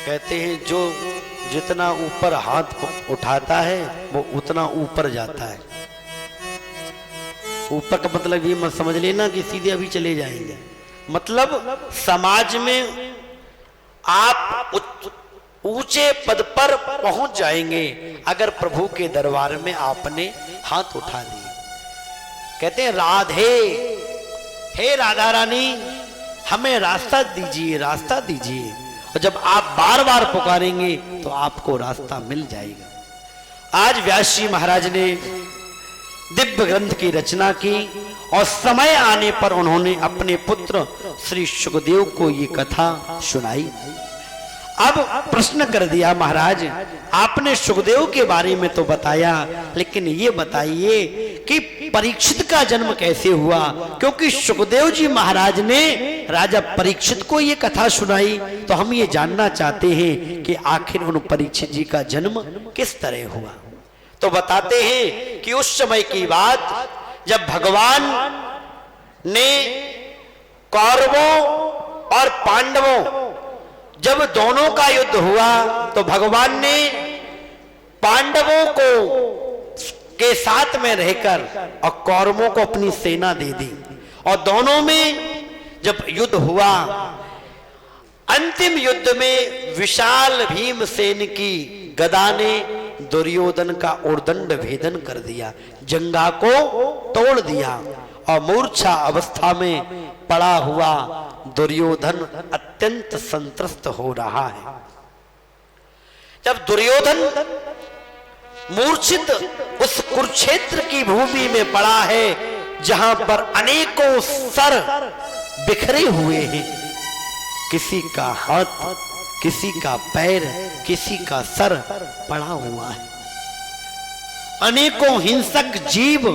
कहते हैं जो जितना ऊपर हाथ उठाता है वो उतना ऊपर जाता है। ऊपर का मतलब ये मत समझ लेना कि सीधे अभी चले जाएंगे, मतलब समाज में आप ऊंचे पद पर पहुंच जाएंगे अगर प्रभु के दरबार में आपने हाथ उठा दिए। कहते हैं राधे, हे राधा रानी हमें रास्ता दीजिए, रास्ता दीजिए। और जब आप बार बार पुकारेंगे तो आपको रास्ता मिल जाएगा। आज व्यास जी महाराज ने दिव्य ग्रंथ की रचना की और समय आने पर उन्होंने अपने पुत्र श्री सुखदेव को ये कथा सुनाई। अब प्रश्न कर दिया, महाराज आपने सुखदेव के बारे में तो बताया, लेकिन ये बताइए कि परीक्षित का जन्म कैसे हुआ? क्योंकि सुखदेव जी महाराज ने राजा परीक्षित को ये कथा सुनाई, तो हम ये जानना चाहते हैं कि आखिर उन परीक्षित जी का जन्म किस तरह हुआ। तो बताते हैं कि उस समय की बात जब भगवान ने कौरवों और पांडवों जब दोनों का युद्ध हुआ तो भगवान ने पांडवों को के साथ में रहकर और कौरवों को अपनी सेना दे दी। और दोनों में जब युद्ध हुआ, अंतिम युद्ध में विशाल भीमसेन की गदा ने दुर्योधन का उर्दंड भेदन कर दिया, जंघा को तोड़ दिया और मूर्छा अवस्था में पड़ा हुआ दुर्योधन अत्यंत संत्रस्त हो रहा है। जब दुर्योधन मूर्छित उस कुरुक्षेत्र की भूमि में पड़ा है जहां पर अनेकों सर बिखरे हुए हैं, किसी का हाथ, किसी का पैर, किसी का सर पड़ा हुआ है। अनेकों हिंसक जीव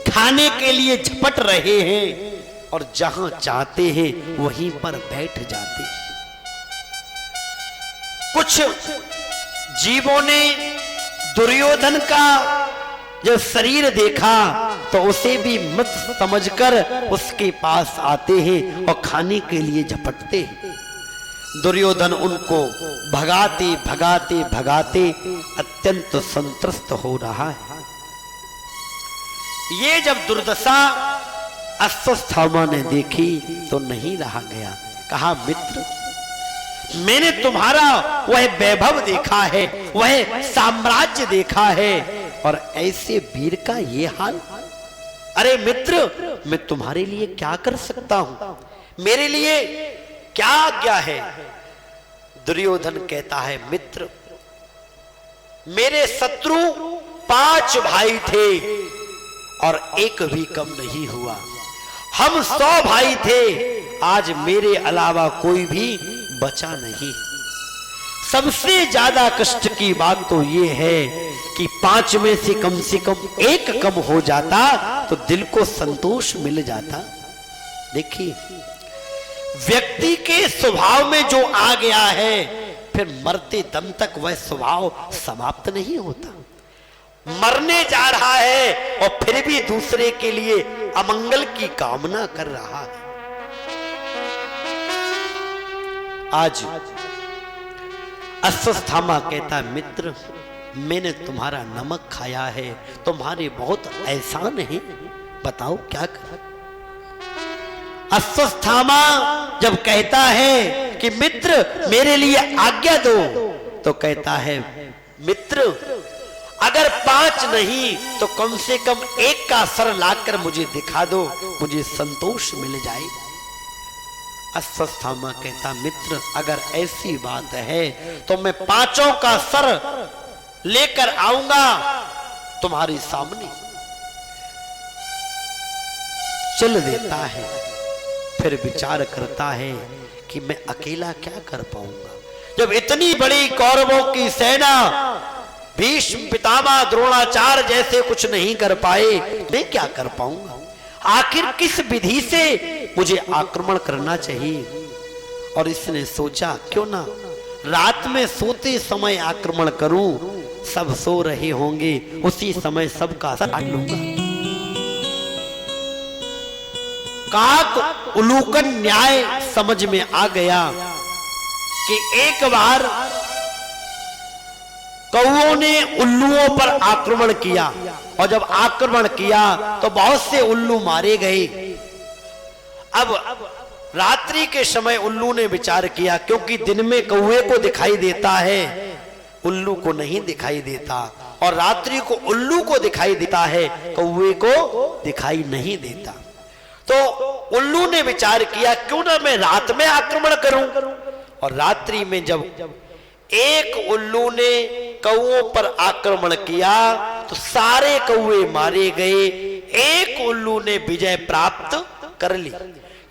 खाने के लिए झपट रहे हैं और जहां चाहते हैं वहीं पर बैठ जाते हैं। कुछ जीवों ने दुर्योधन का जब शरीर देखा तो उसे भी मृत समझकर उसके पास आते हैं और खाने के लिए झपटते हैं। दुर्योधन उनको भगाते भगाते भगाते अत्यंत संत्रस्त हो रहा है। ये जब दुर्दशा अश्वत्थामा ने देखी तो नहीं रहा गया, कहा मित्र मैंने तुम्हारा वह वैभव देखा है, वह साम्राज्य देखा है और ऐसे वीर का ये हाल। अरे मित्र मैं तुम्हारे लिए क्या कर सकता हूं, मेरे लिए क्या आज्ञा है? दुर्योधन कहता है मित्र मेरे शत्रु 5 भाई थे और एक भी कम नहीं हुआ। हम 100 भाई थे, आज मेरे अलावा कोई भी बचा नहीं। सबसे ज्यादा कष्ट की बात तो ये है कि 5 में से कम एक कम हो जाता तो दिल को संतोष मिल जाता। देखिए व्यक्ति के स्वभाव में जो आ गया है फिर मरते दम तक वह स्वभाव समाप्त नहीं होता। मरने जा रहा है और फिर भी दूसरे के लिए अमंगल की कामना कर रहा है। आज अश्वत्थामा कहता मित्र मैंने तुम्हारा नमक खाया है, तुम्हारे बहुत एहसान है, बताओ क्या कर। अश्वत्थामा जब कहता है कि मित्र मेरे लिए आज्ञा दो तो कहता है मित्र अगर 5 नहीं तो कम से कम एक का सर लाकर मुझे दिखा दो, मुझे संतोष मिल जाए। अश्वत्थामा कहता मित्र अगर ऐसी बात है तो मैं 5 का सर लेकर आऊंगा तुम्हारे सामने। चल देता है, फिर विचार करता है कि मैं अकेला क्या कर पाऊंगा। जब इतनी बड़ी कौरवों की सेना भीष्म पितामह द्रोणाचार्य जैसे कुछ नहीं कर पाए, मैं क्या कर पाऊंगा। आखिर किस विधि से मुझे आक्रमण करना चाहिए। और इसने सोचा क्यों ना रात में सोते समय आक्रमण करूं, सब सो रहे होंगे उसी समय सबका सर काट लूंगा। काक उलूकन न्याय समझ में आ गया। कि एक बार कौओं ने उल्लुओं पर आक्रमण किया, और जब आक्रमण किया तो बहुत से उल्लू मारे गए। अब रात्रि के समय उल्लू ने विचार किया, क्योंकि दिन में कौए को दिखाई देता है, उल्लू को नहीं दिखाई देता, और रात्रि को उल्लू को दिखाई देता है, कौए को दिखाई नहीं देता। तो उल्लू ने विचार किया, क्यों ना मैं रात में आक्रमण करूं। और रात्रि में जब एक उल्लू ने कौओं पर आक्रमण किया तो सारे कौए मारे गए, एक उल्लू ने विजय प्राप्त कर ली।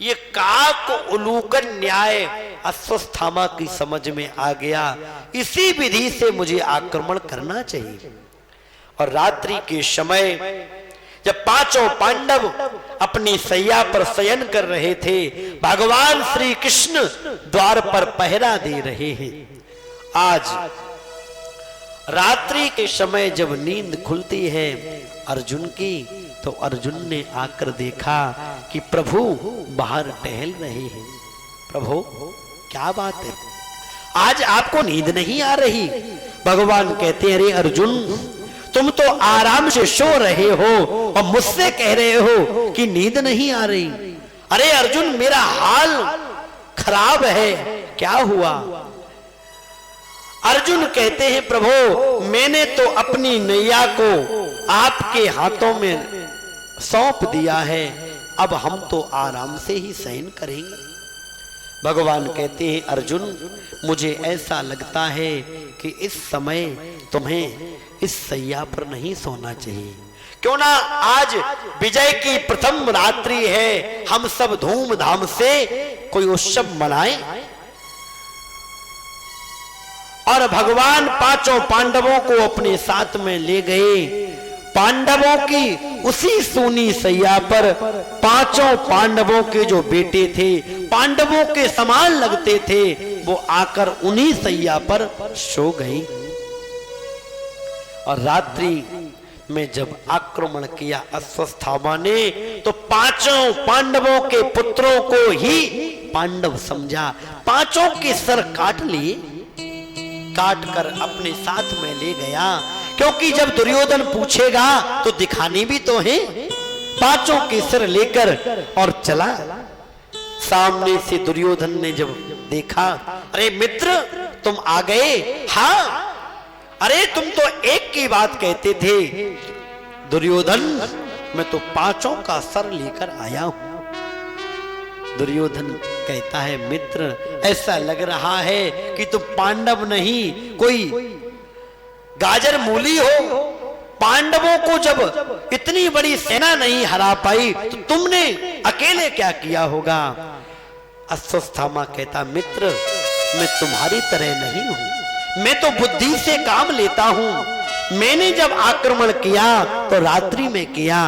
ये काक उलूकन न्याय अश्वत्थामा की समझ में आ गया, इसी विधि से मुझे आक्रमण करना चाहिए। और रात्रि के समय जब पांचों पांडव अपनी सैया पर शयन कर रहे थे, भगवान श्री कृष्ण द्वार पर पहरा दे रहे हैं। आज रात्रि के समय जब नींद खुलती है अर्जुन की, तो अर्जुन ने आकर देखा कि प्रभु बाहर टहल रहे हैं। प्रभु क्या बात है, आज आपको नींद नहीं आ रही? भगवान कहते हैं, अरे अर्जुन, तुम तो आराम से सो रहे हो और मुझसे कह रहे हो कि नींद नहीं आ रही। अरे अर्जुन, मेरा हाल खराब है, क्या हुआ? अर्जुन कहते हैं, प्रभु मैंने तो अपनी नैया को आपके हाथों में सौंप दिया है, अब हम तो आराम से ही शयन करेंगे। भगवान कहते हैं, अर्जुन मुझे ऐसा लगता है कि इस समय तुम्हें इस सैया पर नहीं सोना चाहिए। क्यों ना आज विजय की प्रथम रात्रि है, हम सब धूमधाम से कोई उत्सव मनाएं। और भगवान पांचों पांडवों को अपने साथ में ले गए। पांडवों की उसी सोनी सैया पर पांचों पांडवों के जो बेटे थे, पांडवों के समान लगते थे, वो आकर उन्हीं सैया पर सो गई। और रात्रि में जब आक्रमण किया अश्वत्थामा ने, तो पांचों पांडवों के पुत्रों को ही पांडव समझा, पांचों के सर काट लिए, काट कर अपने साथ में ले गया। क्योंकि जब दुर्योधन पूछेगा तो दिखानी भी तो है। पांचों के सिर लेकर और चला। सामने से दुर्योधन ने जब देखा, अरे मित्र तुम आ गए? हाँ, अरे तुम तो एक की बात कहते थे। दुर्योधन, मैं तो पांचों का सर लेकर आया हूं। दुर्योधन कहता है, मित्र ऐसा लग रहा है कि तुम पांडव नहीं कोई गाजर मूली हो। पांडवों को जब इतनी बड़ी सेना नहीं हरा पाई तो तुमने अकेले क्या किया होगा? अश्वत्थामा कहता, मित्र मैं तुम्हारी तरह नहीं हूं, मैं तो बुद्धि से काम लेता हूं। मैंने जब आक्रमण किया तो रात्रि में किया,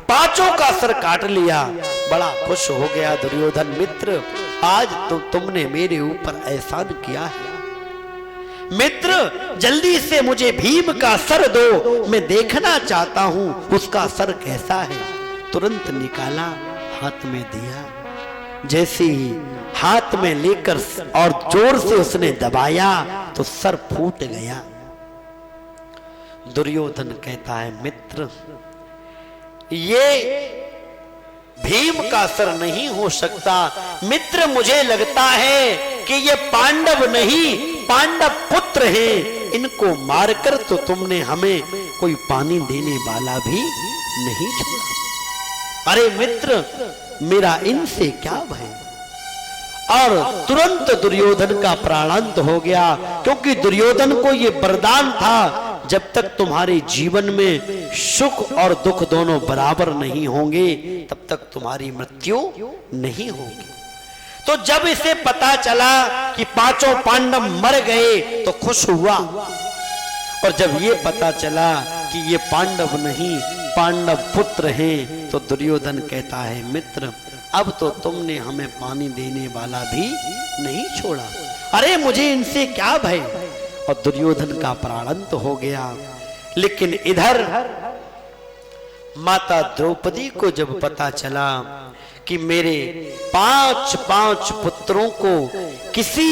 पांचों का सर काट लिया। बड़ा खुश हो गया दुर्योधन, मित्र आज तो तुमने मेरे ऊपर एहसान किया है। मित्र जल्दी से मुझे भीम का सर दो, मैं देखना चाहता हूं उसका सर कैसा है। तुरंत निकाला, हाथ में दिया। जैसे ही हाथ में लेकर और जोर से उसने दबाया तो सर फूट गया। दुर्योधन कहता है, मित्र ये भीम का सर नहीं हो सकता। मित्र मुझे लगता है कि ये पांडव नहीं, पांडव पुत्र हैं। इनको मारकर तो तुमने हमें कोई पानी देने वाला भी नहीं छोड़ा। अरे मित्र मेरा इनसे क्या भय? और तुरंत दुर्योधन का प्राणांत हो गया, क्योंकि दुर्योधन को यह वरदान था, जब तक तुम्हारे जीवन में सुख और दुख दोनों बराबर नहीं होंगे तब तक तुम्हारी मृत्यु नहीं होगी। तो जब इसे पता चला कि पांचों पांडव मर गए तो खुश हुआ, और जब ये पता चला कि ये पांडव नहीं पांडव पुत्र हैं तो दुर्योधन कहता है, मित्र अब तो तुमने हमें पानी देने वाला भी नहीं छोड़ा। अरे मुझे इनसे क्या भय? और दुर्योधन का प्राणांत हो गया। लेकिन इधर माता द्रौपदी को जब पता चला कि मेरे पांच पुत्रों को किसी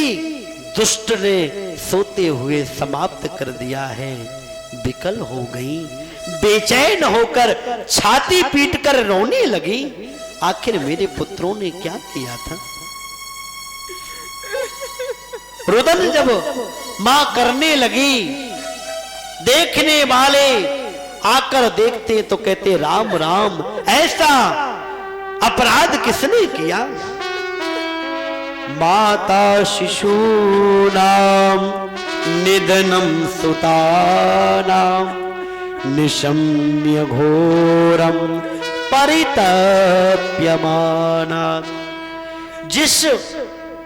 दुष्ट ने सोते हुए समाप्त कर दिया है। विकल हो गई, बेचैन होकर छाती पीटकर रोने लगी। आखिर मेरे पुत्रों ने क्या किया था? रुदन जब मां करने लगी, देखने वाले आकर देखते तो कहते राम राम, ऐसा अपराध किसने किया? माता शिशु नाम निधनम सुतानाम निशम्य घोरम परितप्यमाना। जिस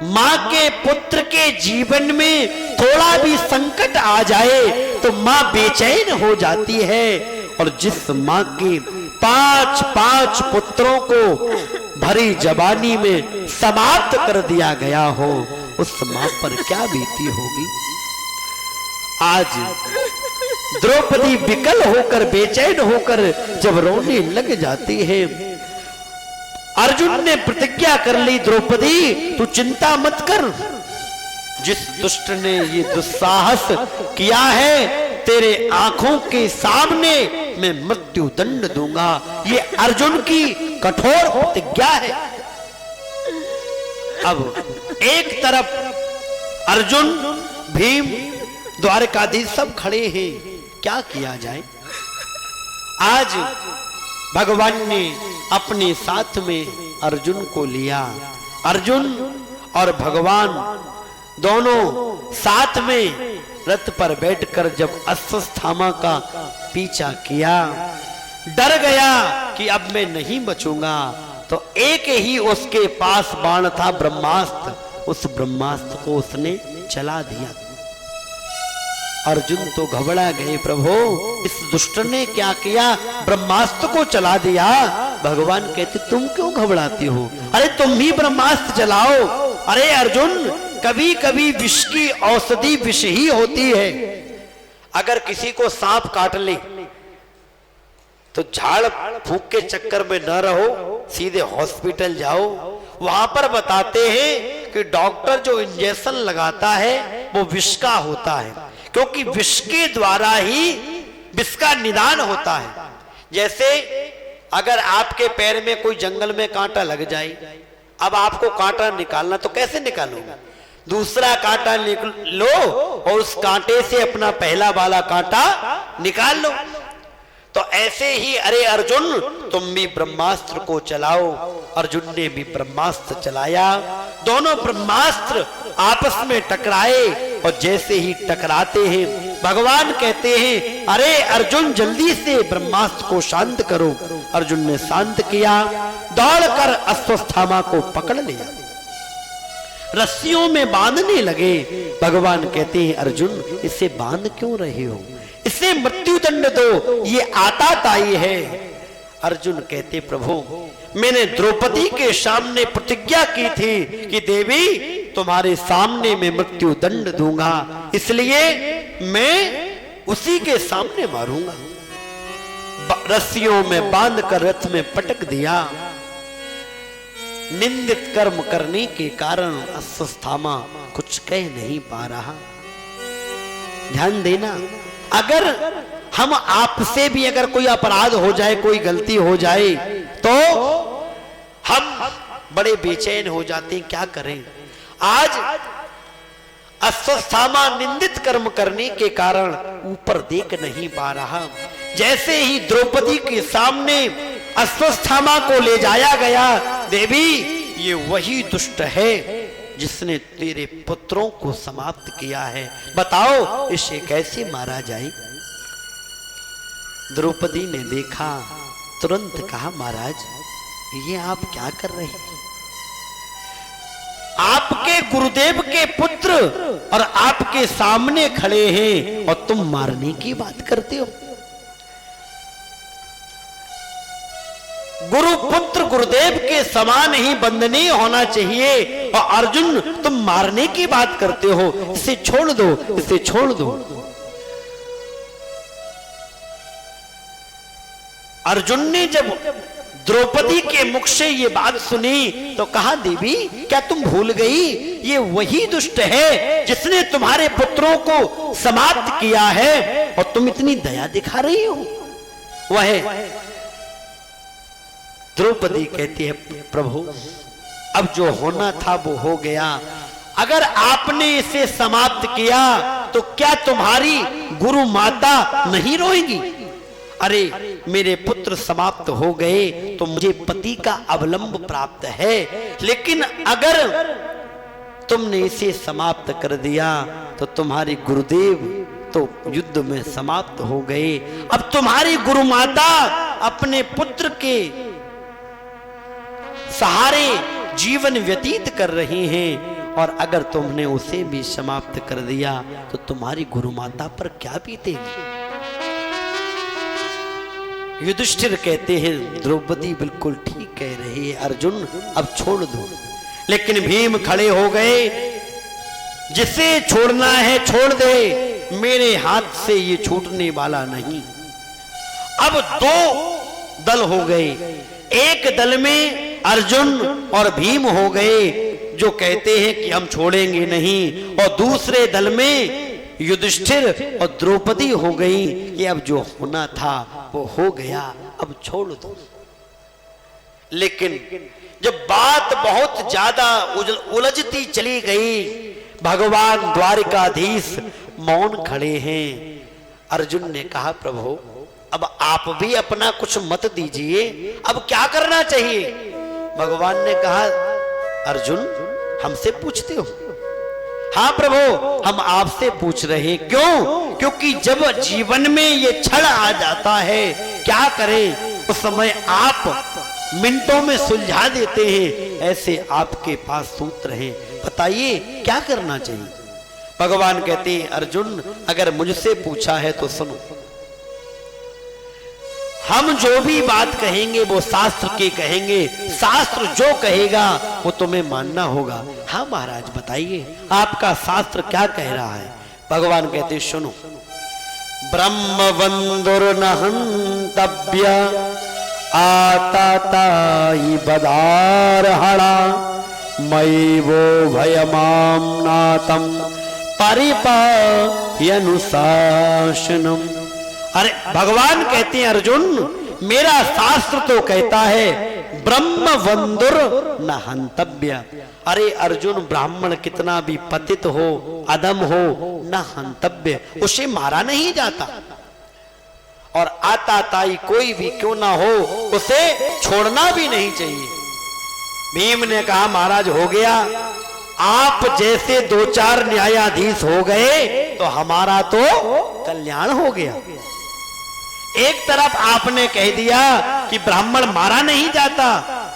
मां के पुत्र के जीवन में थोड़ा भी संकट आ जाए तो मां बेचैन हो जाती है, और जिस मां के 5 पुत्रों को भरी जवानी में समाप्त कर दिया गया हो, उस मां पर क्या बीती होगी। आज द्रौपदी विकल होकर, बेचैन होकर जब रोने लग जाती है, अर्जुन ने प्रतिज्ञा कर ली, द्रौपदी तू चिंता मत कर, जिस दुष्ट ने ये दुस्साहस किया है तेरे आंखों के सामने मैं मृत्यु दंड दूंगा। ये अर्जुन की कठोर प्रतिज्ञा है। अब एक तरफ अर्जुन, भीम, द्वारकाधीश सब खड़े हैं, क्या किया जाए। आज भगवान ने अपने साथ में अर्जुन को लिया। अर्जुन और भगवान दोनों साथ में रथ पर बैठकर जब अश्वत्थामा का पीछा किया, डर गया कि अब मैं नहीं बचूंगा, तो एक ही उसके पास बाण था, ब्रह्मास्त्र। उस ब्रह्मास्त्र को उसने चला दिया। अर्जुन तो घबरा गए, प्रभु इस दुष्ट ने क्या किया, ब्रह्मास्त्र को चला दिया। भगवान कहते तुम क्यों घबराती हो, अरे तुम ही ब्रह्मास्त्र चलाओ। अरे अर्जुन, कभी कभी विष की औषधि विष ही होती है। अगर किसी को सांप काट ले तो झाड़ फूंक के चक्कर में न रहो, सीधे हॉस्पिटल जाओ। वहां पर बताते हैं कि डॉक्टर जो इंजेक्शन लगाता है वो विष का होता है, क्योंकि विष के द्वारा ही विष का निदान होता है। जैसे अगर आपके पैर में कोई जंगल में कांटा लग जाए, अब आपको कांटा निकालना, तो कैसे निकालोगे? दूसरा कांटा लो और उस कांटे से अपना पहला वाला कांटा निकाल लो। तो ऐसे ही अरे अर्जुन तुम भी ब्रह्मास्त्र को चलाओ। अर्जुन ने भी ब्रह्मास्त्र चलाया। दोनों ब्रह्मास्त्र आपस में टकराए, और जैसे ही टकराते हैं भगवान कहते हैं अरे अर्जुन जल्दी से ब्रह्मास्त्र को शांत करो। अर्जुन ने शांत किया, दौड़कर अश्वत्थामा को पकड़ लिया, रस्सियों में बांधने लगे। भगवान कहते हैं अर्जुन इसे बांध क्यों रहे हो, इसे मृत्यु दंड दो, ये आताताई है। अर्जुन कहते प्रभु मैंने द्रौपदी के सामने प्रतिज्ञा की थी कि देवी तुम्हारे सामने मैं मृत्यु दंड दूंगा, इसलिए मैं उसी के सामने मारूंगा। रस्सियों में बांधकर रथ में पटक दिया। निंदित कर्म करने के कारण अश्वत्थामा कुछ कह नहीं पा रहा। ध्यान देना, अगर हम आपसे भी अगर कोई अपराध हो जाए, कोई गलती हो जाए, तो हम बड़े बेचैन हो जाते हैं, क्या करें। आज अश्वत्थामा निंदित कर्म करने के कारण ऊपर देख नहीं पा रहा। जैसे ही द्रौपदी के सामने अश्वत्थामा को ले जाया गया, देवी ये वही दुष्ट है जिसने तेरे पुत्रों को समाप्त किया है, बताओ इसे कैसे मारा जाए। द्रौपदी ने देखा, तुरंत कहा महाराज ये आप क्या कर रहे हैं, आपके गुरुदेव के पुत्र और आपके सामने खड़े हैं और तुम मारने की बात करते हो। गुरु पुत्र गुरुदेव के समान ही वंदनीय होना चाहिए, और अर्जुन तुम मारने की बात करते हो, इसे छोड़ दो, इसे छोड़ दो। अर्जुन ने जब द्रौपदी के मुख से ये बात सुनी तो कहा, देवी क्या तुम भूल गई, ये वही दुष्ट है जिसने तुम्हारे पुत्रों को समाप्त किया है और तुम इतनी दया दिखा रही हो। वह द्रौपदी कहती है, प्रभु अब जो होना था वो हो गया, अगर आपने इसे समाप्त किया तो क्या तुम्हारी गुरु माता नहीं रोएंगी? अरे मेरे पुत्र समाप्त हो गए तो मुझे पति का अवलंब प्राप्त है, लेकिन अगर तुमने इसे समाप्त कर दिया तो तुम्हारे गुरुदेव तो युद्ध में समाप्त हो गए। अब तुम्हारी गुरु माता अपने पुत्र के सहारे जीवन व्यतीत कर रही हैं, और अगर तुमने उसे भी समाप्त कर दिया तो तुम्हारी गुरु माता पर क्या बीतेगी? युधिष्ठिर कहते हैं, द्रौपदी बिल्कुल ठीक कह रही है अर्जुन, अब छोड़ दो। लेकिन भीम खड़े हो गए, जिसे छोड़ना है छोड़ दे, मेरे हाथ से ये छूटने वाला नहीं। अब दो दल हो गए, एक दल में अर्जुन और भीम हो गए जो कहते हैं कि हम छोड़ेंगे नहीं, और दूसरे दल में युधिष्ठिर और द्रौपदी हो गई कि अब जो होना था वो हो गया, अब छोड़ दो। लेकिन जब बात बहुत ज्यादा उलझती चली गई, भगवान द्वारिकाधीश मौन खड़े हैं। अर्जुन ने कहा, प्रभु अब आप भी अपना कुछ मत दीजिए, अब क्या करना चाहिए? भगवान ने कहा, अर्जुन हमसे पूछते हो? हाँ प्रभु, हम आपसे पूछ रहे। क्यों? क्योंकि जब जीवन में ये क्षण आ जाता है, क्या करें, उस समय आप मिनटों में सुलझा देते हैं। ऐसे आपके पास सूत्र हैं, बताइए क्या करना चाहिए? भगवान कहते हैं, अर्जुन अगर मुझसे पूछा है तो सुनो, हम जो भी बात कहेंगे वो शास्त्र की कहेंगे, शास्त्र जो कहेगा वो तुम्हें मानना होगा। हाँ महाराज बताइए आपका शास्त्र क्या कह रहा है? भगवान कहते सुनो, ब्रह्म बंधुर न हंतव्य आताताई बदार हड़ा मई वो भयमाम नातम परिपायनुशासनम। अरे भगवान कहते हैं, अर्जुन मेरा शास्त्र तो कहता है ब्रह्म बंधुर न हंतव्य। अरे अर्जुन, ब्राह्मण कितना भी पतित हो, अधम हो, न हंतव्य, उसे मारा नहीं जाता, और आताताई कोई भी क्यों ना हो उसे छोड़ना भी नहीं चाहिए। भीम ने कहा, महाराज हो गया, आप जैसे दो चार न्यायाधीश हो गए तो हमारा तो कल्याण हो गया। एक तरफ आपने कह दिया कि ब्राह्मण मारा नहीं जाता,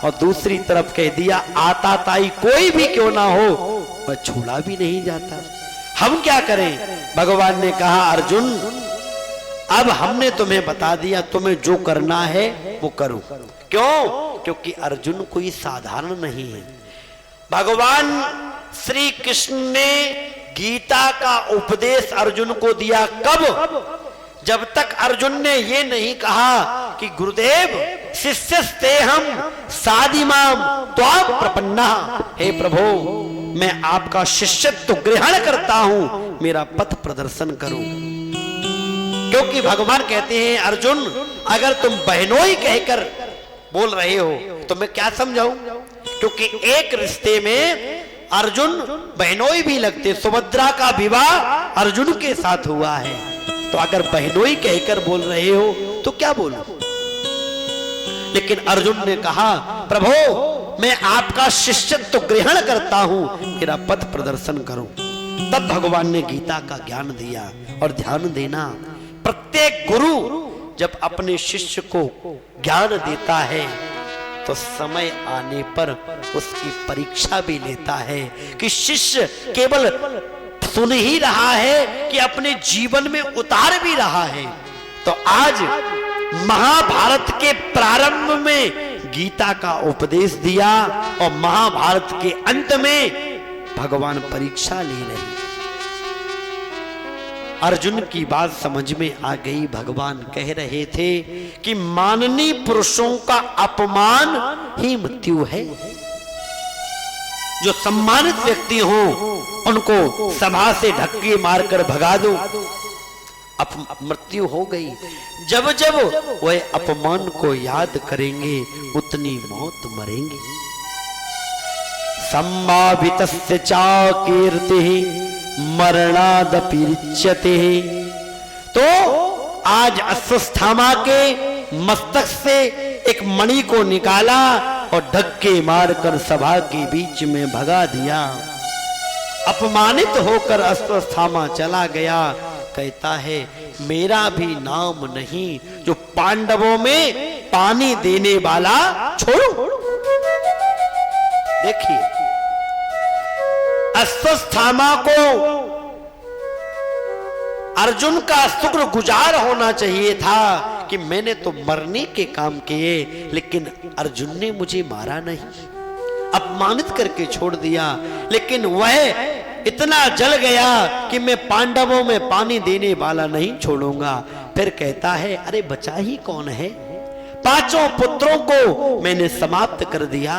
और दूसरी तरफ कह दिया आताताई कोई भी क्यों ना हो वह छोड़ा भी नहीं जाता। हम क्या करें? भगवान ने कहा, अर्जुन अब हमने तुम्हें बता दिया, तुम्हें जो करना है वो करो। क्यों? क्योंकि अर्जुन कोई साधारण नहीं है। भगवान श्री कृष्ण ने गीता का उपदेश अर्जुन को दिया कब? जब तक अर्जुन ने ये नहीं कहा कि गुरुदेव शिष्यस्ते हम सादिमाम त्वाम प्रपन्ना, हे प्रभु मैं आपका शिष्यत्व ग्रहण करता हूं, मेरा पथ प्रदर्शन करो। क्योंकि भगवान कहते हैं, अर्जुन अगर तुम बहनोई कहकर बोल रहे हो तो मैं क्या समझाऊं? क्योंकि एक रिश्ते में अर्जुन बहनोई भी लगते, सुभद्रा का विवाह अर्जुन के साथ हुआ है, तो अगर बहनोई कहकर बोल रहे हो तो क्या बोलूं? लेकिन अर्जुन ने कहा, प्रभु मैं आपका शिष्यत्व ग्रहण करता हूं, मेरा पथ प्रदर्शन करो। तब भगवान ने गीता का ज्ञान दिया। और ध्यान देना, प्रत्येक गुरु जब अपने शिष्य को ज्ञान देता है तो समय आने पर उसकी परीक्षा भी लेता है कि शिष्य केवल सुन ही रहा है कि अपने जीवन में उतार भी रहा है। तो आज महाभारत के प्रारंभ में गीता का उपदेश दिया और महाभारत के अंत में भगवान परीक्षा ले रहे। अर्जुन की बात समझ में आ गई। भगवान कह रहे थे कि माननीय पुरुषों का अपमान ही मृत्यु है। जो सम्मानित व्यक्ति हों उनको सभा से धक्के मारकर भगा दो, मृत्यु हो गई। जब जब वह अपमान को याद करेंगे उतनी मौत मरेंगे। सम्मावितस्य चा कीर्तिः मरणादपि रिच्यते। तो आज अश्वत्थामा के मस्तक से एक मणि को निकाला और धक्के मारकर सभा के बीच में भगा दिया। अपमानित होकर अश्वत्थामा चला गया। कहता है मेरा भी नाम नहीं जो पांडवों में पानी देने वाला छोड़ो। देखिए अश्वत्थामा को अर्जुन का शुक्रगुजार होना चाहिए था कि मैंने तो मरने के काम किए लेकिन अर्जुन ने मुझे मारा नहीं, अपमानित करके छोड़ दिया। लेकिन वह इतना जल गया कि मैं पांडवों में पानी देने वाला नहीं छोड़ूंगा। फिर कहता है अरे बचा ही कौन है, पांचों पुत्रों को मैंने समाप्त कर दिया।